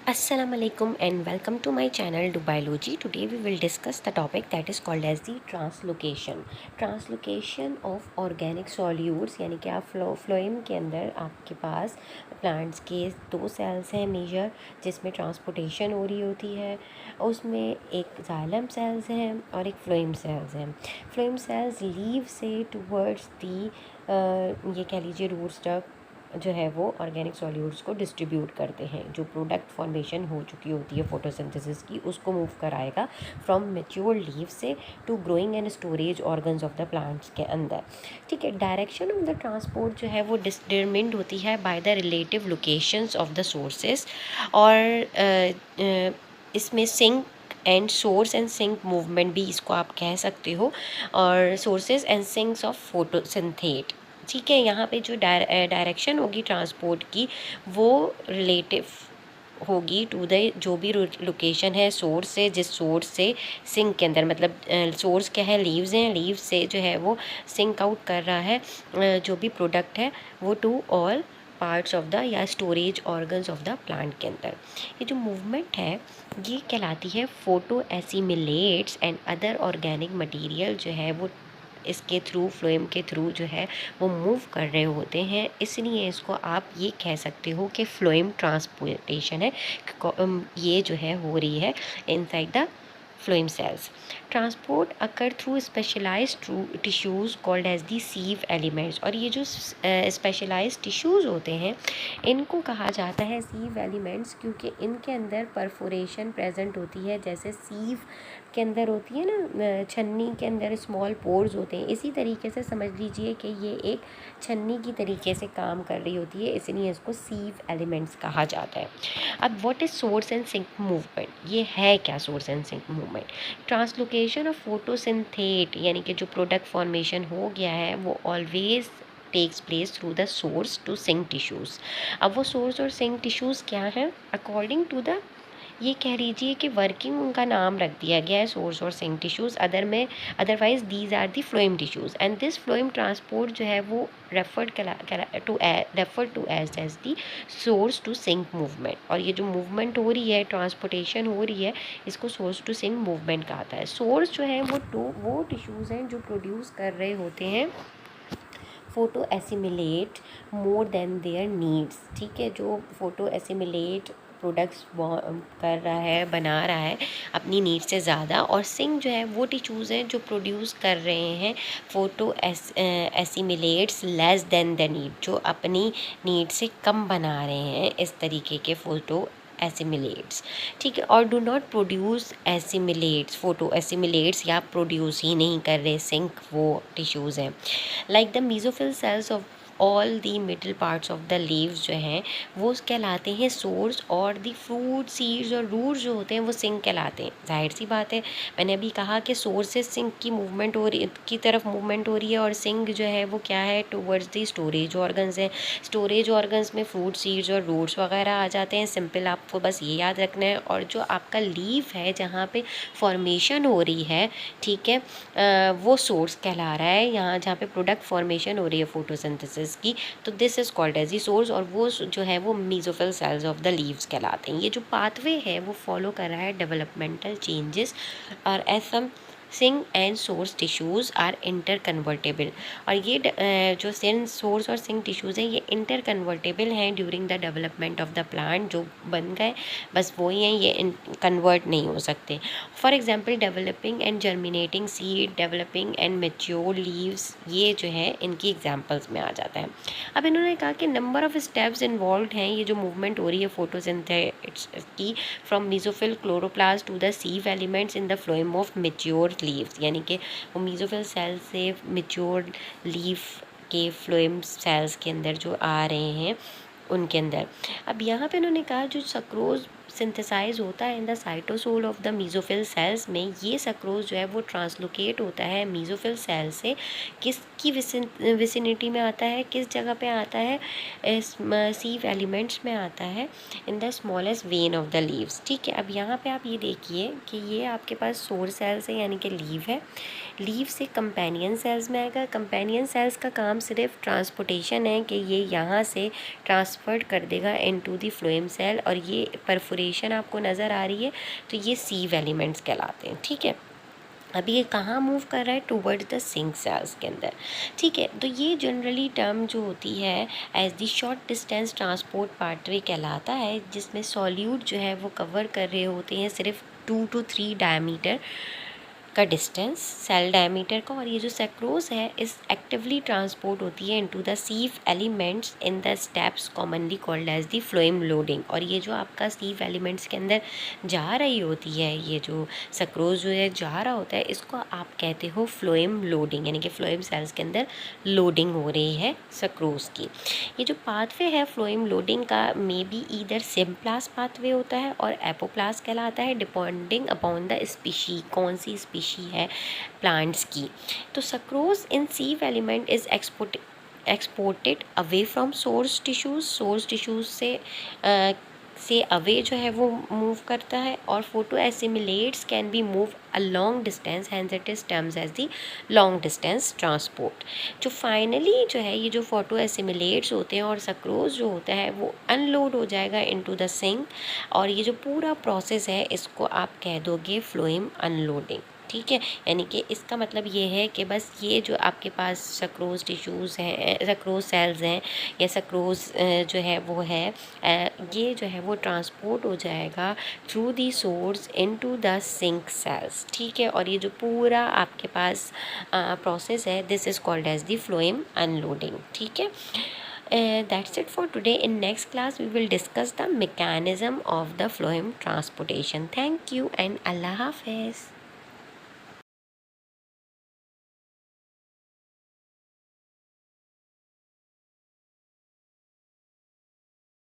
Assalamu alaikum and welcome to my channel Dubiology. Today we will discuss the topic that is called as the translocation. Translocation of organic solutes, यानी कि आप phloem के अंदर आपके पास plants के दो sales हैं मेजर, जिसमें ट्रांसपोर्टेशन हो रही होती है। उसमें एक जाइलम सेल्स हैं और एक फ्लोएम सेल्स हैं। फ्लोएम सेल्स लीव से टूवर्ड्स दी ये कह लीजिए रूट स्टॉक जो है वो ऑर्गेनिक सॉल्यूट्स को डिस्ट्रीब्यूट करते हैं। जो प्रोडक्ट फॉर्मेशन हो चुकी होती है फोटोसिंथेसिस की, उसको मूव कराएगा फ्रॉम मैच्योर लीव से to growing and storage organs of the plants के अंदर। ठीक है, डायरेक्शन ऑफ द ट्रांसपोर्ट जो है वो डिटरमिन्ड होती है by the relative locations of the sources. और इसमें sink and source and sink movement भी इसको आप कह सकते हो, और sources and sinks of photosynthate. ठीक है, यहाँ पे जो डायरेक्शन होगी ट्रांसपोर्ट की वो रिलेटिव होगी टू द जो भी लोकेशन है सोर्स से, जिस सोर्स से सिंक के अंदर, मतलब सोर्स क्या है, लीव्स हैं, लीव्स से जो है वो सिंक आउट कर रहा है जो भी प्रोडक्ट है वो to all parts of the या storage organs of the plant के अंदर। ये जो मूवमेंट है ये कहलाती है photo assimilates and other organic material जो है वो इसके थ्रू, फ्लोएम के थ्रू जो है वो मूव कर रहे होते हैं। इसलिए इसको आप ये कह सकते हो कि फ्लोएम ट्रांसपोर्टेशन है, ये जो है हो रही है inside the phloem cells. Transport occur through specialised tissues called as the sieve elements. और ये जो स्पेशलाइज्ड टिश्यूज़ होते हैं इनको कहा जाता है सीव एलिमेंट्स, क्योंकि इनके अंदर परफोरेशन प्रेजेंट होती है। जैसे सीव के अंदर होती है ना, छन्नी के अंदर स्मॉल पोर्स होते हैं, इसी तरीके से समझ लीजिए कि ये एक छन्नी की तरीके से काम कर रही होती है, इसलिए इसको सीव एलिमेंट्स कहा जाता है। अब what is source and sink movement, ये है क्या source and sink movement? Translocation of photosynthate, यानी कि जो प्रोडक्ट फॉर्मेशन हो गया है वो always takes place through the source to sink tissues. अब वो सोर्स और सिंक टिश्यूज़ क्या हैं? अकॉर्डिंग टू द, ये कह लीजिए कि वर्किंग उनका नाम रख दिया गया है सोर्स और sink tissues. Otherwise these are the phloem tissues and this phloem transport जो है वो refer to as the source to sink movement. और ये जो मूवमेंट हो रही है, ट्रांसपोर्टेशन हो रही है, इसको सोर्स टू सिंक मूवमेंट कहता है। सोर्स जो है वो टिश्यूज़ हैं जो प्रोड्यूस कर रहे होते हैं photo assimilate more than there needs. ठीक है, जो फोटो एसिमिलेट प्रोडक्ट्स कर रहा है, बना रहा है अपनी नीड से ज़्यादा। और सिंक जो है वो टिश्यूज़ हैं जो प्रोड्यूस कर रहे हैं photo assimilates less than the need, जो अपनी नीड से कम बना रहे हैं इस तरीके के फोटो एसिमिलेट्स। ठीक है, और do not produce assimilates, photo assimilates या प्रोड्यूस ही नहीं कर रहे सिंक वो टिश्यूज़ हैं। Like the mesophyll cells of all the middle parts of the leaves जो हैं वो कहलाते हैं सोर्स, और दी फ्रूट सीड्स और रूट्स जो होते हैं वो सिंक कहलाते हैं। जाहिर सी बात है, मैंने अभी कहा कि सोर्स से सिंक की मूवमेंट हो रही की तरफ मूवमेंट हो रही है, और सिंक जो है वो क्या है, टूवर्ड्स दी स्टोरेज ऑर्गन्स है। स्टोरेज ऑर्गन्स में फ्रूट सीड्स और रूट्स वगैरह आ जाते हैं। सिंपल आपको बस ये याद रखना है। और जो आपका लीफ है जहाँ पे फॉर्मेशन हो रही है, ठीक है, वो सोर्स कहला रहा है। यहाँ जहाँ पे प्रोडक्ट फॉर्मेशन हो रही है फोटोसिंथेसिस की, तो this is called as the source, और वो जो है वो mesophyll cells of the leaves कहलाते हैं। ये जो पाथवे है वो फॉलो कर रहा है डेवलपमेंटल चेंजेस, और एसम sink and source tissues are interconvertible. और ये जो सोर्स और सिंक टिश्यूज़ हैं ये इंटर कन्वर्टेबल हैं during the development of the plant. जो बन गए बस वही हैं, ये कन्वर्ट नहीं हो सकते। For example developing and germinating seed, developing and mature leaves, ये जो है इनकी एग्जाम्पल्स में आ जाता है। अब इन्होंने कहा कि नंबर ऑफ स्टेप्स इन्वॉल्व हैं, ये जो मूवमेंट हो रही है फोटोसिंथेसिस की from mesophyll chloroplast to the sieve elements in the phloem of mature leaves, यानी कि वो मीजोफिल सेल से मेच्योर लीफ के फ्लोएम सेल्स के अंदर जो आ रहे हैं उनके अंदर। अब यहाँ पे उन्होंने कहा जो सक्रोज सिंथेसाइज होता है in the cytosol of the mesophyll cells में, ये सक्रोज जो है वो ट्रांसलोकेट होता है मीजोफिल सेल से। किसकी विसिनिटी में आता है, किस जगह पे आता है, सीव एलिमेंट्स में आता है, in the smallest when of the leaves. ठीक है, अब यहाँ पे आप ये देखिए कि ये आपके पास सोर सेल्स है, यानी कि लीव है। लीव से कंपेनियन सेल्स में आएगा। कंपेनियन सेल्स का काम सिर्फ ट्रांसपोर्टेशन है कि ये यहाँ से ट्रांसफर्ड कर देगा इनटू द फ्लोएम सेल, और ये परफोरेट सेपरेशन आपको नज़र आ रही है, तो ये सीव एलिमेंट्स कहलाते हैं। ठीक है, अभी ये कहाँ मूव कर रहा है, टूवर्ड्स द सिंक सेल्स के अंदर। ठीक है, तो ये जनरली टर्म जो होती है as the short distance transport pathway कहलाता है, जिसमें सॉल्यूट जो है वो कवर कर रहे होते हैं सिर्फ 2 to 3 डायमीटर का डिस्टेंस, सेल डायमीटर का। और ये जो सेक्रोज है इस एक्टिवली ट्रांसपोर्ट होती है into the sieve elements in the steps commonly called as the phloem loading. और ये जो आपका सीव एलिमेंट्स के अंदर जा रही होती है, ये जो सेक्रोज जो है जा रहा होता है, इसको आप कहते हो फ्लोएम लोडिंग, यानी कि फ्लोएम सेल्स के अंदर लोडिंग हो रही है सेक्रोज की। ये जो पाथवे है फ्लोएम लोडिंग का मे बी ईदर सिम्प्लास पाथवे होता है और एपोप्लास कहलाता है, डिपेंडिंग अपॉन द स्पीशी, कौन सी स्पीशी है प्लांट्स की। तो sucrose in sieve element is exported away from source tissues से अवे जो है वो मूव करता है। और photo assimilates can be move a long distance, hence it is terms as the long distance transport. जो फाइनली जो है ये जो फोटो एसिमिलेट्स होते हैं और सक्रोज जो होता है वो अनलोड हो जाएगा इनटू द सिंक। और ये जो पूरा प्रोसेस है इसको आप कह दोगे फ्लोएम अनलोडिंग। ठीक है, यानी कि इसका मतलब ये है कि बस ये जो आपके पास सक्रोज टिश्यूज़ हैं, सक्रोज सेल्स हैं या सक्रोज जो है वो है, ये जो है वो ट्रांसपोर्ट हो जाएगा through the source into the sink cells. ठीक है, और ये जो पूरा आपके पास प्रोसेस है this is called as the phloem unloading. ठीक है, that's it for today. In next class we will discuss the mechanism of the phloem transportation. Thank you and Allah Hafiz.